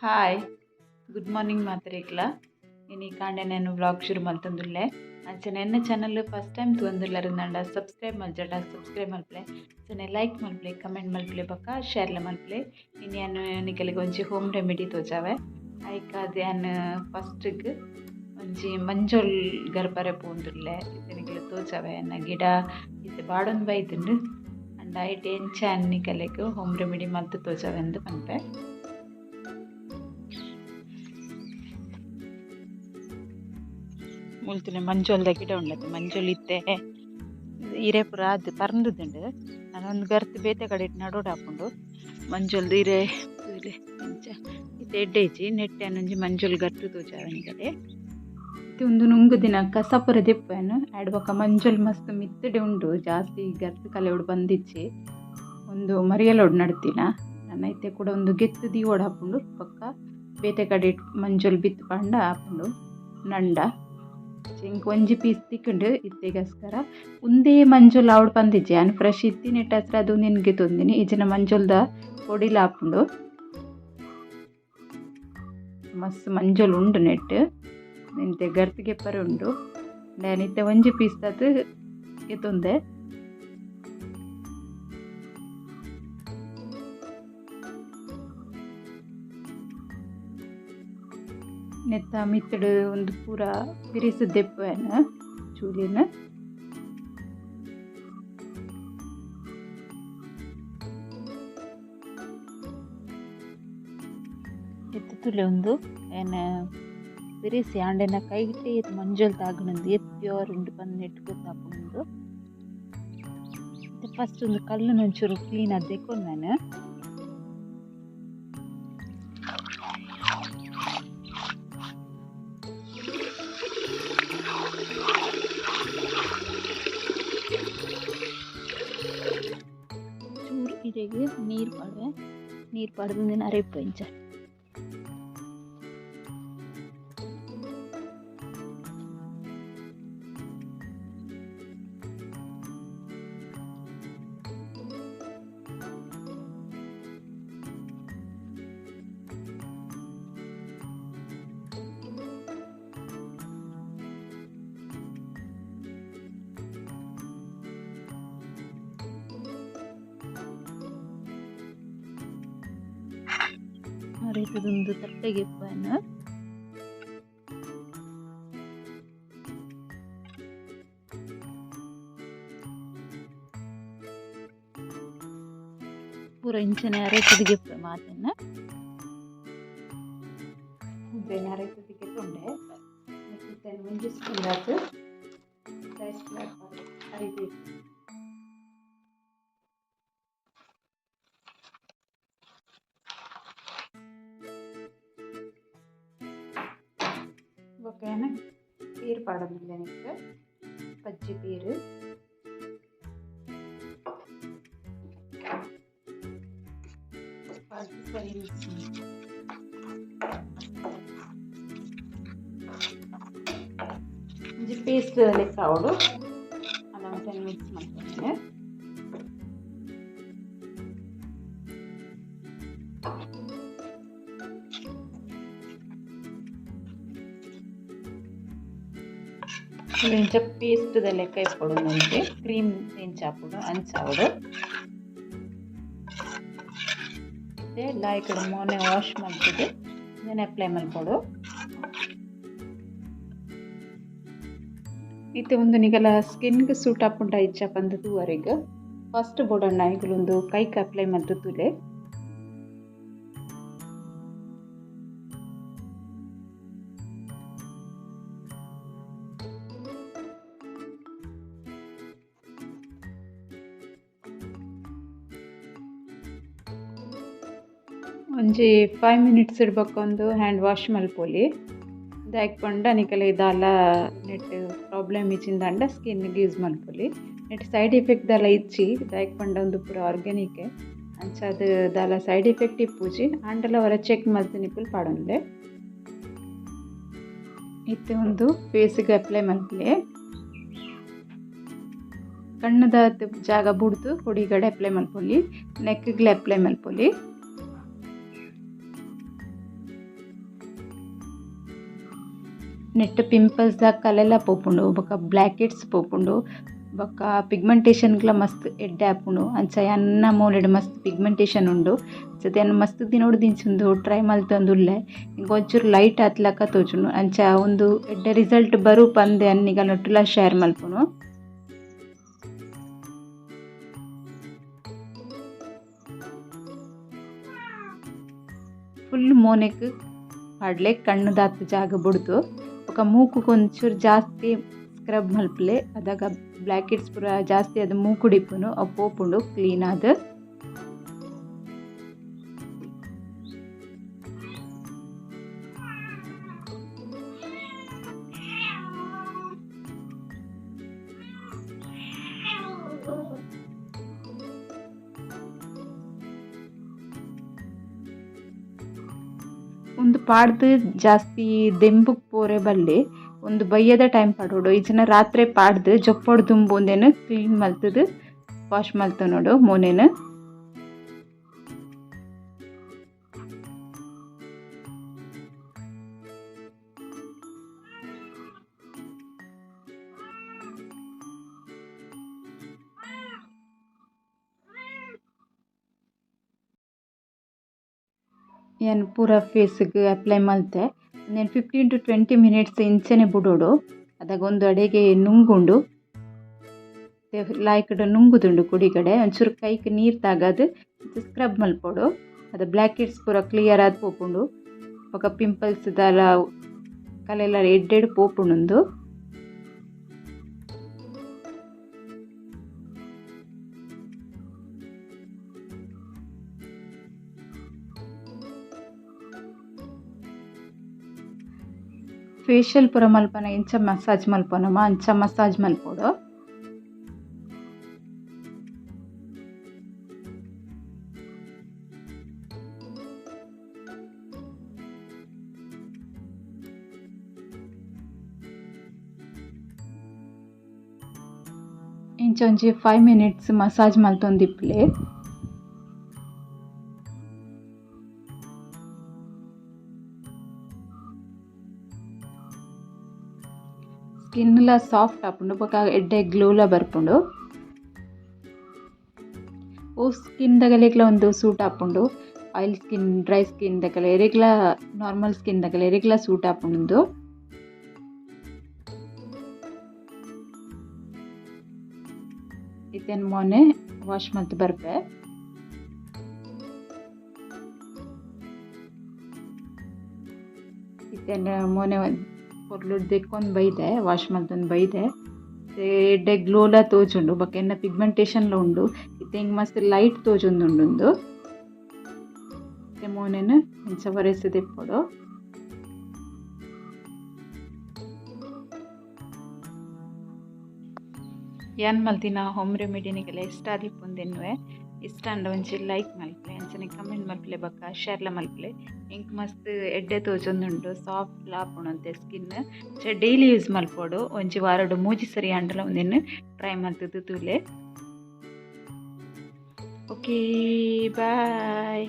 Hi good morning ಮಾತ್ರೇಕ್ಲ ಇನಿ ಕಾಂಡೆ ನಾನು ವ್ಲಾಗ್ ಶುರು ಮಲ್ತೊಂದುಲ್ಲೆ ಅಂಚನೆ ಎನ್ನ ಚಾನಲ್ ಫಸ್ಟ್ ಟೈಮ್ ತೂಂದುಲ್ಲರಿಂದಾಂಡ ಸಬ್ಸ್ಕ್ರೈಬ್ ಮಲ್ಪಲೆ ಅಂಚನೆ ಲೈಕ್ ಮಲ್ಪಲೆ ಕಮೆಂಟ್ ಮಲ್ಪಲೆ ಬೊಕ್ಕ ಶೇರ್ಲ ಮಲ್ಪಲೆ ಇನಿ ಅನ್ನು ನಿಕಲಿಗೆ ಒಂಜಿ ಹೋಮ್ ರೆಮಿಡಿ ತೋಜಾವೆ ಐಕ್ ಅದು ಫಸ್ಟ್ಗ್ ಒಂಜಿ ಮಂಜೋಲ್ ಗರ್ಬರೆ ಪೋಂದುಲ್ಲೆ ಇತ್ತೆ ನಿಕಲೆ ತೋಜಾವೆ ಎನ್ನ ಗಿಡ ಇತ್ತೆ ಬಾಡೊಂದು ಬೈತುಂಡು ಅಂಡ ಐಟ್ ಎಂಚ ನಿಕಲೆಗ್ ಹೋಮ್ ರೆಮಿಡಿ ಮಲ್ತು ತೋಜಾವೆ ಎಂದು ಪನ್ಪೆ ಮುಲ್ತುನೆ ಮಂಜೋಲ್ದ ಗಿಡ ಉಂಡತೆ ಮಂಜೋಲ್ ಇತ್ತೆ ಇರೆ ಪೂರ ಅದು ಪರ್ಂದುದುಂಡು ನಾನೊಂದು ಗರ್ತ್ ಬೇತೆ ಕಡೆ ನಡೋಡು ಹಾಕೊಂಡು ಮಂಜೋಲ್ದು ಇರೆ ಇರೆ ಇಂಚ ಇತ್ತೆ ಎಡ್ಡೆಜಿ ನೆಟ್ಟೆ ಅನ್ನೊಂಜಿ ಮಂಜೋಲ್ ಗರ್ತು ತೋಜಾವನಿ ಕಡೆ ಇತ್ತೆ ಒಂದು ನುಂಗು ದಿನ ಕಸ ಪೂರ ದೆಪ್ಪೆನು ಆಡ್ ಬೊಕ ಮಂಜೋಲ್ ಮಸ್ತ್ ಮಿತ್ತಡೆ ಉಂಡು ಜಾಸ್ತಿ ಗರ್ತ್ ಕಲೆಯೋಡು ಬಂದಿಚ್ಚಿ ಒಂದು ಮರಿಯಲೋಡು ನಡ್ತಿನ ನನ್ನ ಇತ್ತೆ ಕೂಡ ಒಂದು ಗೆತ್ತು ದೀವೋಡು ಹಾಕೊಂಡು ಬೊಕ್ಕ ಬೇತೆ ಕಡೆ ಮಂಜೋಲ್ ಬಿತ್ತು ಪಂಡ ಹಾಕೊಂಡು ನಂಡ ಇಂಕ್ ಒಂಜಿ ಪೀಸ್ ತಿಕ್ಕಂಡು ಇತ್ತೆಗೋಸ್ಕರ ಒಂದೇ ಮಂಜೋಲ್ ಆವಡ್ ಪಂದಿಜ್ಜೆ ನಾನು ಫ್ರೆಶ್ ಇತ್ತಿ ನೆಟ್ಟ ಹತ್ರ ಅದು ನಿನಗೆ ತೊಂದಿನಿ ಈಜಿನ ಮಂಜೋಲ್ದ ಪೊಡಿಲ ಹಾಕೊಂಡು ಮಸ್ತ್ ಮಂಜೋಲ್ ಉಂಡು ನೆಟ್ ನಿಂತೆ ಗರ್ತಿಗೆ ಪರ ಉಂಡು ನಾನಿತ್ತೆ ಒಂಜಿ ಪೀಸ್ ತತ್ ಎತ್ತೊಂದೆ ನೆತ್ತ ಮಿತ್ತಡು ಒಂದು ಪೂರ ಬಿರಿಸು ದೆಪ್ಪೆನ ಚೂಲಿನ ಎತ್ತು ತುಲೆ ಒಂದು ಏನ ಬಿರಿಸಿ ಆಂಡೆನ ಕೈಗಿಟ್ಟೆ ಎತ್ತು ಮಂಜೋಲ್ ತಾಗಣಂದು ಎತ್ತು ಪ್ಯೂರ್ ಉಂಡು ಬಂದು ನೆಟ್ಟು ಗೊತ್ತಾಪುಂಡು ಫಸ್ಟ್ ಒಂದು ಕಲ್ಲು ಒಂಚೂರು ಕ್ಲೀನ್ ಅದೆಕೊಂಡು ನಾನು ಚೂರು ಇರೆಗೆ ನೀರು ಪಡೆದು ಅರೆಪ್ಪು ಇಂಚ ಇದೊಂದು ತಟ್ಟೆಗೆ ಇಪ್ಪನ್ನು ಪೂರ ಇಂಚನೆ ಅರೆತದಿಗೆ ಮಾತನ್ನ ಅರೆತದಿಗೆ ತೊಂಡೆ ಮುಂಜಿ ಸ್ಪೂನ್ ಹಾಕಿ ಅರಿಬೇಕು ಬೊಕ್ಕ ಪೀರ್ ಪಾಡೋದಿಲ್ಲ ನಿಮಗೆ ಪಜ್ಜಿ ಪೀರು ಸರಿ ಒಂಜಿ ಪೇಸ್ಟ್ ಲೆಕ್ಕ ಅವಡು ಅದನ್ನು ಮಿಕ್ಸ್ ಮಾಡ್ತೇನೆ ಇಂಚ ಪೇಸ್ಟ್ ಲೆಕ್ಕ ಇಪ್ಪಡು ನನಗೆ ಕ್ರೀಮ್ ಇಂಚ ಹಾಕೋದು ಹಂಚಾವಡು ಎಲ್ಲ ಈ ಕಡೆ ಮೊನ್ನೆ ವಾಶ್ ಮಾಡ್ತಿದ್ದು ಇದನ್ನು ಅಪ್ಲೈ ಮಾಡ್ಕೊಡು ಇತ್ತೆ ಒಂದು ನಿಗಲ ಸ್ಕಿನ್ಗೆ ಸೂಟ್ ಹಾಕೊಂಡ ಇಚ್ಛ ಬಂದದುವರೆಗೆ ಫಸ್ಟ್ ಬೋಡಣ್ಣ ಈಗಲೊಂದು ಕೈಗೆ ಅಪ್ಲೈ ಮಾಡಿದ್ದು ತುಲೆ ಒಂಜಿ 5 ಮಿನಿಟ್ಸ್ ಇಡ್ಬೇಕೊಂದು ಹ್ಯಾಂಡ್ ವಾಶ್ ಮಲ್ಪೊಲಿ ದಾಯ್ಕೊಂಡ ನಿಕಲೆ ದಾಲ ನೆಟ್ ಪ್ರಾಬ್ಲಮ್ ಇಚ್ಚಿಂದಾಂಡ ಸ್ಕಿನ್ಗೆ ಯೂಸ್ ಮಲ್ಪೊಲಿ ನೆಟ್ ಸೈಡ್ ಎಫೆಕ್ಟ್ ದಾಲ ಇಚ್ಚಿ ದಾಯ್ಕೊಂಡ ಒಂದು ಪೂರ ಆರ್ಗ್ಯಾನಿಕ್ ಅಂಚ ದಾಲ ಸೈಡ್ ಎಫೆಕ್ಟ್ ಇಪ್ಪುಜಿ ಆಂಡಲ ಹೊರ ಚೆಕ್ ಮಲ್ತು ನಿಪ್ಪುಲು ಪಾಡೊಂದೆ ಇತ್ತೆ ಒಂದು ಫೇಸಿಗೆ ಅಪ್ಲೈ ಮಲ್ಪಲೆ ಕಣ್ಣದ ಜಾಗ ಬುಡ್ದು ಹೊಡಿಗಡೆ ಅಪ್ಲೈ ಮಲ್ಪೊಲಿ ನೆಕ್ಗೆ ಅಪ್ಲೈ ಮಲ್ಪೊಲಿ ನೆಟ್ ಪಿಂಪಲ್ಸ್ ದ ಕಲೆಲ್ಲ ಪೋಪುಂಡು ಬೊಕ ಬ್ಲ್ಯಾಕ್ ಹೆಡ್ಸ್ ಪೋಪುಂಡು ಬೊಕ ಪಿಗ್ಮೆಂಟೇಷನ್ ಗ್ಲ ಮಸ್ತ್ ಎಡ್ಡೆ ಆಪುಂಡು ಅಂಚ ಯನ್ನ ಮೂಲೆಡ್ ಮಸ್ತ್ ಪಿಗ್ಮೆಂಟೇಷನ್ ಉಂಡು ಜೊತೆ ಮಸ್ತ್ ದಿನೋಡು ದಿಂಚುಂದು ಟ್ರೈ ಮಲ್ತೊಂದುಲ್ಲೆ ಇಂಕ ಒಂಚೂರು ಲೈಟ್ ಆತ್ಲಕ ತೋಜುಂಡು ಅಂಚ ಒಂದು ಎಡ್ಡೆ ರಿಸಲ್ಟ್ ಬರು ಪಂದೆ ಅನ್ನಿಗಲ್ ನೊಟ್ಟುಲ ಶೇರ್ ಮಲ್ಪುನು. ಫುಲ್ ಮೋನೆಗ್ ಪಾಡ್ಲೆ ಕಣ್ಣು ದಾತ್ ಜಾಗ ಬುಡ್ದು ಬೊಕ ಮೂಕು ಒಂಚೂರು ಜಾಸ್ತಿ ಸ್ಕ್ರಬ್ ಮಲ್ಪಲೆ ಅದಾಗ ಬ್ಲ್ಯಾಕ್ ಹೆಡ್ಸ್ ಪೂರ ಜಾಸ್ತಿ ಅದು ಮೂಕು ಡಿಪ್ಪುನು ಅವು ಪೋಪುಂಡು ಕ್ಲೀನ್ ಆದ್. ಒಂದು ಪಾಡ್ದು ಜಾಸ್ತಿ ದೆಂಬುಗ್ ಪೋರೆ ಬಲ್ಲೆ ಒಂದು ಬಯ್ಯದ ಟೈಮ್ ಪಾಡೋಡು ಈಜಿನ ರಾತ್ರಿ ಪಾಡ್ದು ಜೊಪ್ಪೊಡು ದುಂಬುಂದೇನು ಕ್ಲೀನ್ ಮಲ್ತದು ವಾಶ್ ಮಲ್ತ ನೋಡು ಮೋನೆನು. ಏನು ಪೂರ ಫೇಸ್ಗೆ ಅಪ್ಲೈ ಮಲ್ತೆ నేను 15 to 20 ಮಿನಿಟ್ಸ್ ಇಂಚೆನೆ ಬುಡೋಡು ಅದಾಗ ಒಂದು ಅಡೆಗೆ ನುಂಗುಂಡು ಲಾಯ್ಕಡೆ ನುಂಗುದುಂಡು ಕುಡಿ ಕಡೆ ಒಂಚೂರು ಕೈಗೆ ನೀರು ತಾಗದು ಸ್ಕ್ರಬ್ ಮಲ್ಪೋಡು ಅದು ಬ್ಲ್ಯಾಕ್ ಹೆಡ್ಸ್ ಪೂರ ಕ್ಲಿಯರ್ ಆದ್ ಪೋಪುಂಡು ಬೊಕ ಪಿಂಪಲ್ಸ್ ದಾಲ ಕಲೆಲ್ಲ ಎಡ್ಡೆಡ್ ಪೋಪುಂಡು. ಫೇಶಿಯಲ್ ಪೂರ ಮಲ್ಪನ ಇಂಚ ಮಸಾಜ್ ಮಲ್ಪನಮ ಅಂಚ ಮಸಾಜ್ ಮಲ್ಪೋಡು. ಇಂಚ ಒಂಜಿ 5 ಮಿನಿಟ್ಸ್ ಮಸಾಜ್ ಮಲ್ತೊಂದಿಪ್ಲೆ ಸ್ಕಿನ್ಲ ಸಾಫ್ಟ್ ಆಪುಂಡು ಬೊಕ ಎಡ್ಡೆ ಗ್ಲೋಲ ಬರ್ಪುಂಡು. ಓ ಸ್ಕಿನ್ ದಗಲೆಗ್ಲ ಒಂದು ಸೂಟ್ ಆಪುಂಡು ಆಯಿಲ್ ಸ್ಕಿನ್ ಡ್ರೈ ಸ್ಕಿನ್ ದಕಲ ಎರೆಗ್ಲ ನಾರ್ಮಲ್ ಸ್ಕಿನ್ ದಕಲ ಎರೆಗ್ಲ ಸೂಟ್ ಆಪುಂಡು. ಇತ್ತೇನು ಮೊನ್ನೆ ವಾಶ್ ಮಲ್ತ್ ಬರ್ಪೆ ಇತ್ತೇನು ಮೊನ್ನೆ ಪೊರ್ಲು ದೆಕ್ಕೊಂದು ಬೈದೆ ವಾಶ್ ಮಲ್ತೊಂದು ಬೈದೆ ಎಡ್ಡೆ ಗ್ಲೋಲ ತೋಜುಂಡು ಬೊಕ ಎನ್ನ ಪಿಗ್ಮೆಂಟೇಷನ್ಲ ಉಂಡು ಇತ್ತೆಂಗ್ ಮಸ್ತ್ ಲೈಟ್ ತೋಜೊಂದುಂಡು ಮೋನೆನು ಇಂಚ ಒರೆಸಿ ದೆಪ್ಪೊಡು. ಯಾನ್ ಮಲ್ತಿನ ಹೋಮ್ ರೆಮಿಡಿನಿಗೆಲ್ಲ ಇಷ್ಟ ಆದಿಪ್ಪುಂದೆನ್ನುವೆ ಇಷ್ಟ ಅಂಡ ಒಂಚಿ ಲೈಕ್ ಮಲ್ಪಲೆ ಅಂಚನೆ ಕಮೆಂಟ್ ಮಲ್ಪಲೆ ಬೊಕ ಶೇರ್ಲ ಮಲ್ಪಲೆ ಇಂಕ್ ಮಸ್ತ್ ಎಡ್ಡೆ ತೋಜೊಂದುಂಡು ಸಾಫ್ಟ್ ಆಪುಂಡು ಸ್ಕಿನ್ ಡೈಲಿ ಯೂಸ್ ಮಲ್ಪೋಡು ಒಂಜಿ ವಾರಡು ಮೂಜಿ ಸರಿ ಅಂಡಲ ಒಂದೆನ್ನು ಟ್ರೈ ಮಲ್ತುದು ತೂಲೆ. ಓಕೆ ಬಾಯ್.